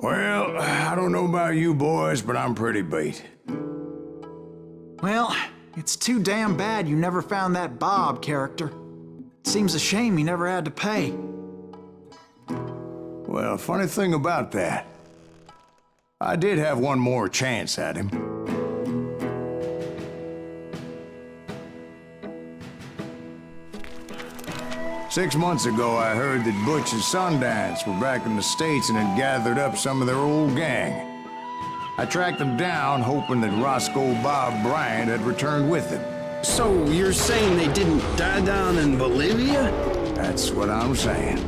Well, I don't know about you boys, but I'm pretty beat. Well, it's too damn bad you never found that Bob character. Seems a shame he never had to pay. Well, funny thing about that, I did have one more chance at him. Six months ago, I heard that Butch and Sundance were back in the States and had gathered up some of their old gang. I tracked them down, hoping that Roscoe Bob Bryant had returned with them. So you're saying they didn't die down in Bolivia? That's what I'm saying.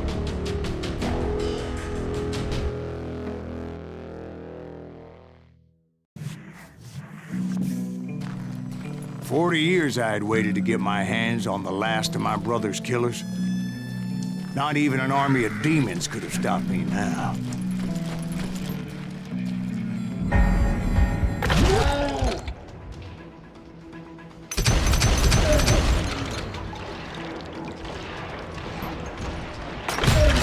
For 40 years I had waited to get my hands on the last of my brother's killers. Not even an army of demons could have stopped me now.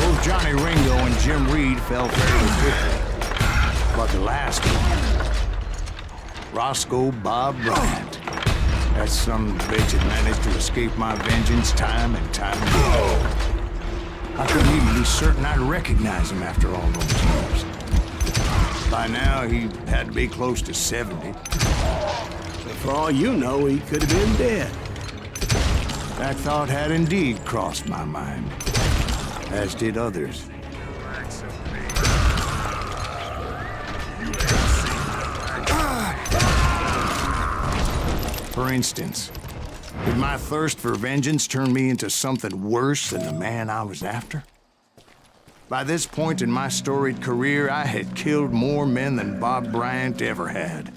Both Johnny Ringo and Jim Reed fell fairly quickly. But the last one, Roscoe Bob Bryant. That son of a bitch had managed to escape my vengeance time and time again. I couldn't even be certain I'd recognize him after all those years. By now, he had to be close to 70. But for all you know, he could have been dead. That thought had indeed crossed my mind, as did others. For instance, did my thirst for vengeance turn me into something worse than the man I was after? By this point in my storied career, I had killed more men than Bob Bryant ever had.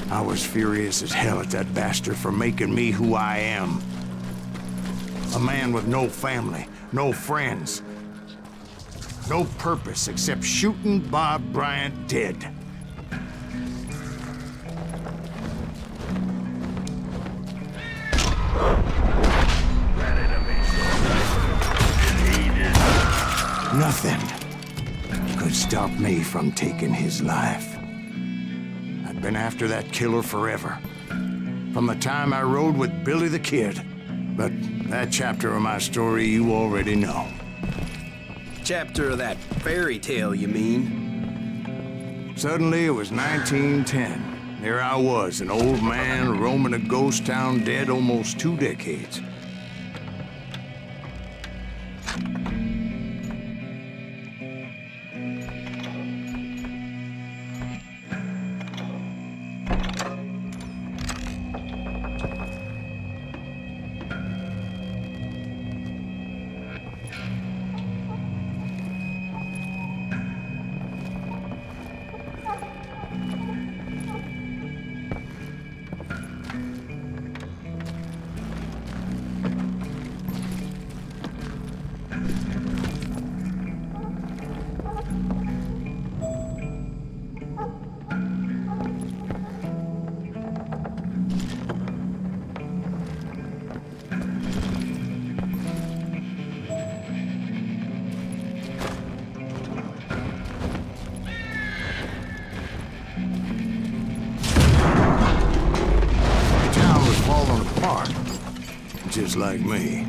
I was furious as hell at that bastard for making me who I am. A man with no family, no friends, no purpose except shooting Bob Bryant dead. Nothing could stop me from taking his life. I'd been after that killer forever, from the time I rode with Billy the Kid. But that chapter of my story you already know. Chapter of that fairy tale, you mean? Suddenly, it was 1910. There I was, an old man roaming a ghost town dead almost 2 decades. Just like me.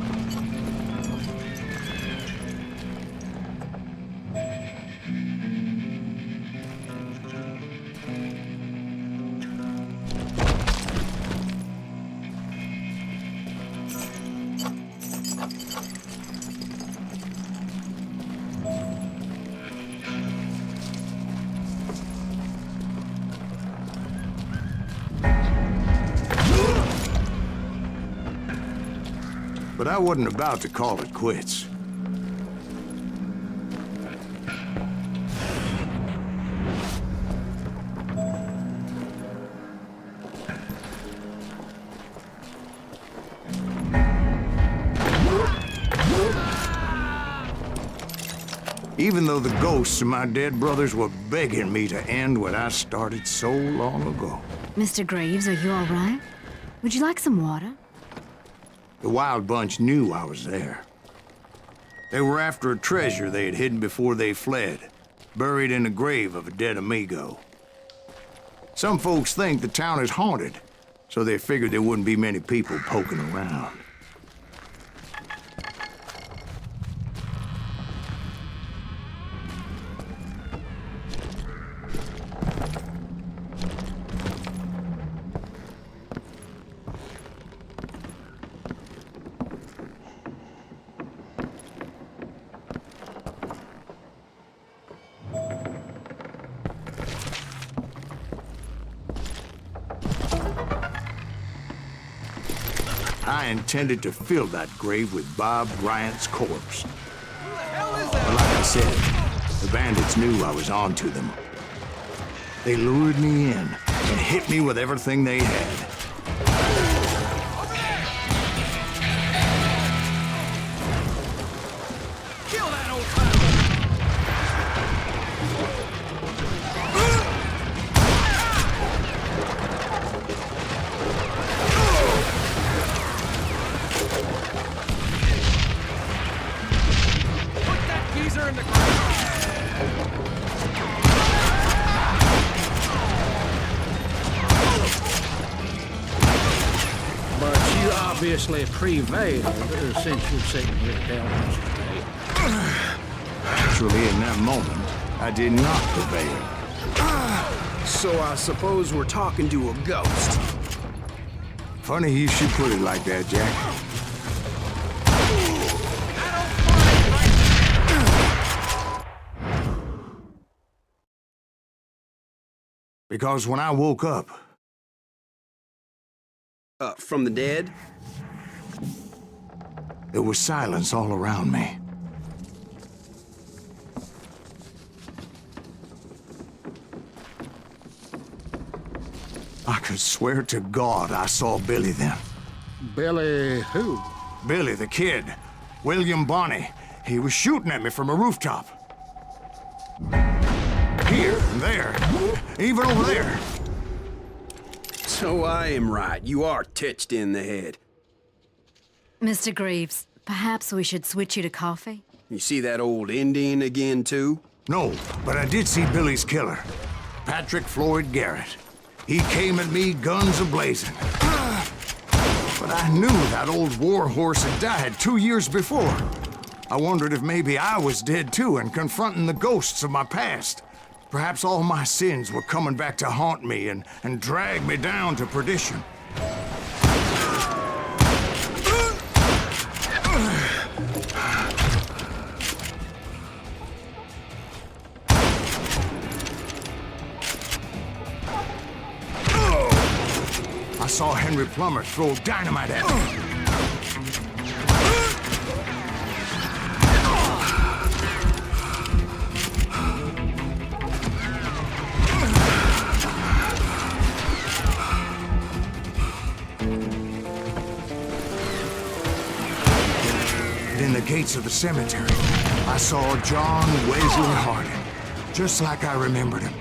But I wasn't about to call it quits. Even though the ghosts of my dead brothers were begging me to end what I started so long ago. Mr. Graves, are you all right? Would you like some water? The Wild Bunch knew I was there. They were after a treasure they had hidden before they fled, buried in the grave of a dead amigo. Some folks think the town is haunted, so they figured there wouldn't be many people poking around. I intended to fill that grave with Bob Bryant's corpse. But like I said, the bandits knew I was on to them. They lured me in and hit me with everything they had. Kill that old timer! Put that geezer in the ground! But you obviously prevailed since you're sitting here telling us today. Actually, in that moment, I did not prevail. So I suppose we're talking to a ghost. Funny you should put it like that, Jack. Because when I woke up, From the dead? there was silence all around me. I could swear to God I saw Billy then. Billy who? Billy, the kid. William Bonney. He was shooting at me from a rooftop. Here and there. Even over there. So I am right. You are titched in the head. Mr. Greaves, perhaps we should switch you to coffee? You see that old Indian again, too? No, but I did see Billy's killer. Patrick Floyd Garrett. He came at me guns a-blazing. But I knew that old war horse had died 2 years before. I wondered if maybe I was dead too and confronting the ghosts of my past. Perhaps all my sins were coming back to haunt me and drag me down to perdition. I saw Henry Plummer throw dynamite at me. In the gates of the cemetery, I saw John Wesley Harding, just like I remembered him.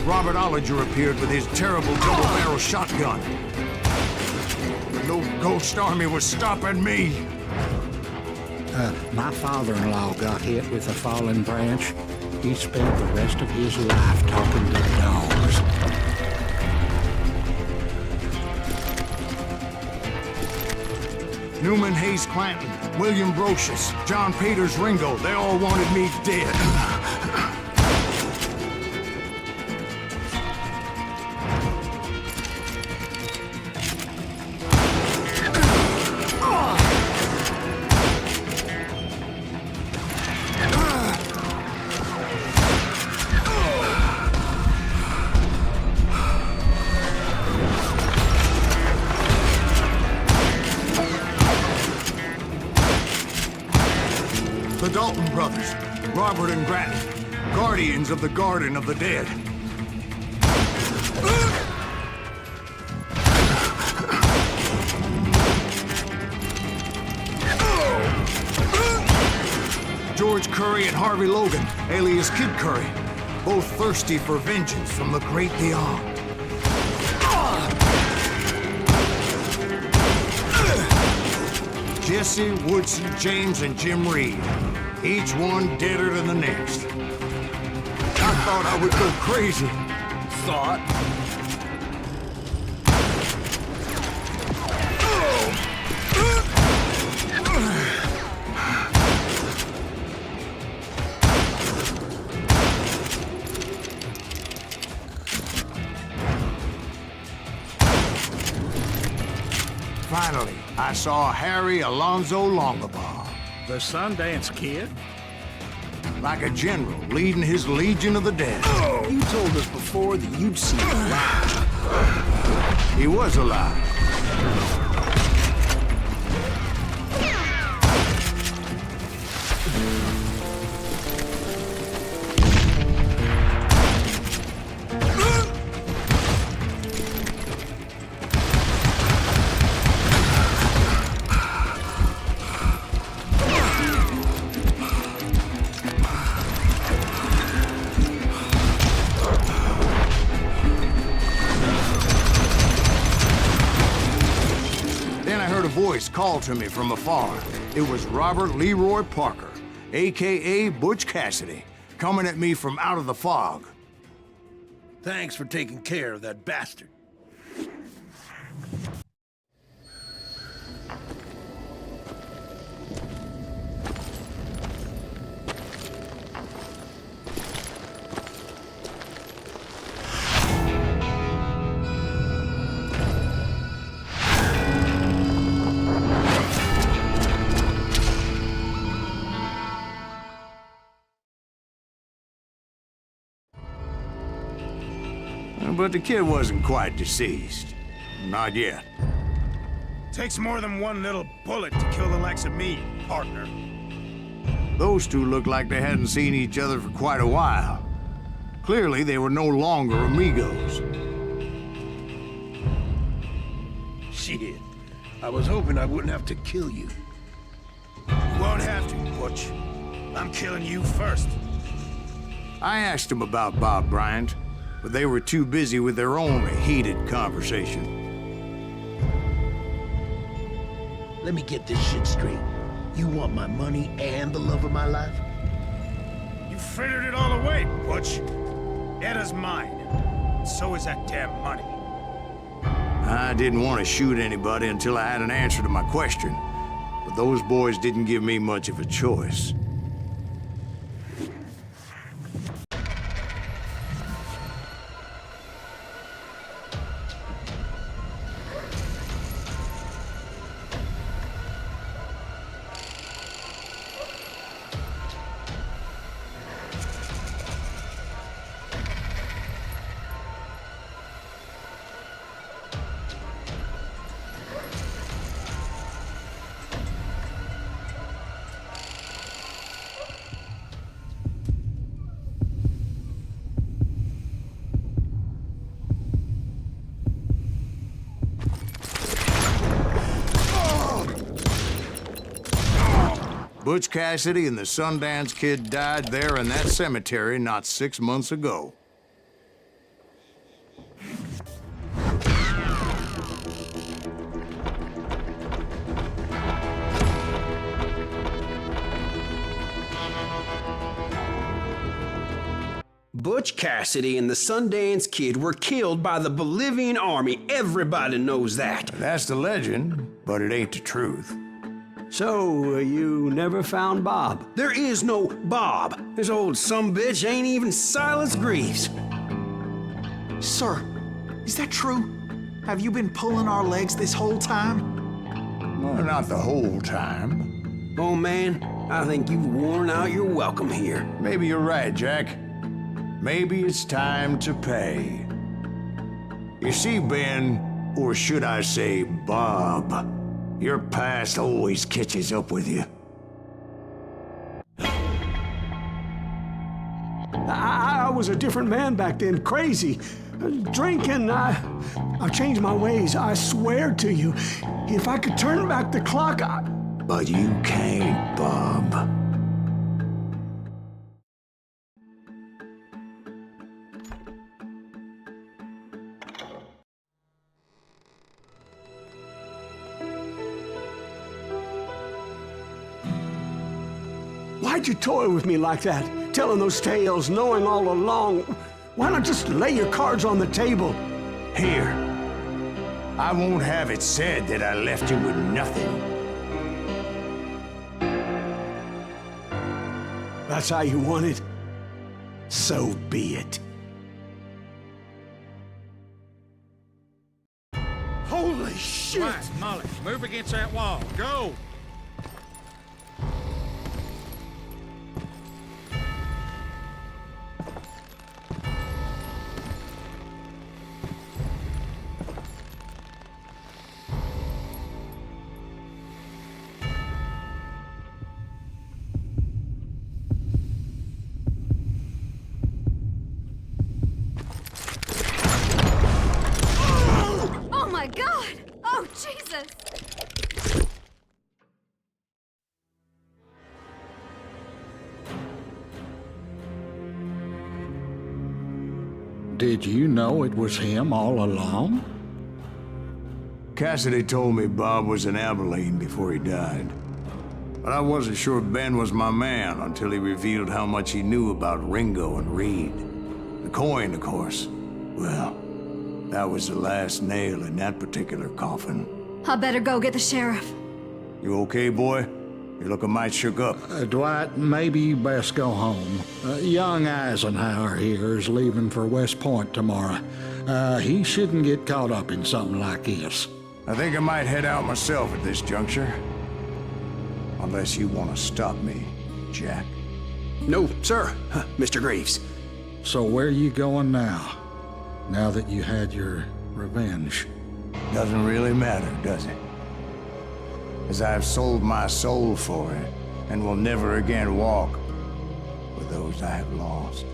Robert Ollinger appeared with his terrible double-barrel shotgun. But no ghost army was stopping me. My father-in-law got hit with a fallen branch. He spent the rest of his life talking to dogs. Newman Hayes Clanton, William Brocious, John Peters Ringo, they all wanted me dead. The Dalton brothers, Robert and Grattan, guardians of the Garden of the Dead. George Curry and Harvey Logan, alias Kid Curry, both thirsty for vengeance from the great beyond. Jesse, Woodsy, James, and Jim Reed, each one deader than the next. I thought I would go crazy. Thought? Finally, I saw Harry Alonzo Longabaugh. The Sundance Kid? Like a general leading his legion of the dead. You told us before that you'd seen him alive. He was alive. Voice called to me from afar. It was Robert Leroy Parker, a.k.a. Butch Cassidy, coming at me from out of the fog. Thanks for taking care of that bastard. But the kid wasn't quite deceased. Not yet. Takes more than one little bullet to kill the likes of me, partner. Those two looked like they hadn't seen each other for quite a while. Clearly, they were no longer amigos. Shit. I was hoping I wouldn't have to kill you. You won't have to, Butch. I'm killing you first. I asked them about Bob Bryant, but they were too busy with their own heated conversation. Let me get this shit straight. You want my money and the love of my life? You frittered it all away, Butch. Eda's mine. So is that damn money. I didn't want to shoot anybody until I had an answer to my question, but those boys didn't give me much of a choice. Butch Cassidy and the Sundance Kid died there in that cemetery not 6 months ago. Butch Cassidy and the Sundance Kid were killed by the Bolivian army. Everybody knows that. That's the legend, but it ain't the truth. So, you never found Bob? There is no Bob. This old sumbitch ain't even Silas Greaves. Sir, is that true? Have you been pulling our legs this whole time? Well, not the whole time. Oh, man, I think you've worn out your welcome here. Maybe you're right, Jack. Maybe it's time to pay. You see, Ben, or should I say Bob, your past always catches up with you. I was a different man back then, crazy. Drinking, I've changed my ways, I swear to you. If I could turn back the clock, But you can't, Bob. Why'd you toy with me like that? Telling those tales, knowing all along. Why not just lay your cards on the table? Here. I won't have it said that I left you with nothing. That's how you want it? So be it. Holy shit! Right, Molly, move against that wall. Go! Oh my God! Oh, Jesus! Did you know it was him all along? Cassidy told me Bob was in Abilene before he died. But I wasn't sure Ben was my man until he revealed how much he knew about Ringo and Reed. The coin, of course. Well, that was the last nail in that particular coffin. I better go get the sheriff. You okay, boy? You're looking mighty shook up. Dwight, maybe you best go home. Young Eisenhower here is leaving for West Point tomorrow. He shouldn't get caught up in something like this. I think I might head out myself at this juncture. Unless you want to stop me, Jack. No, sir, Mr. Graves. So where you going now? Now that you had your revenge? Doesn't really matter, does it? As I've sold my soul for it, and will never again walk with those I have lost.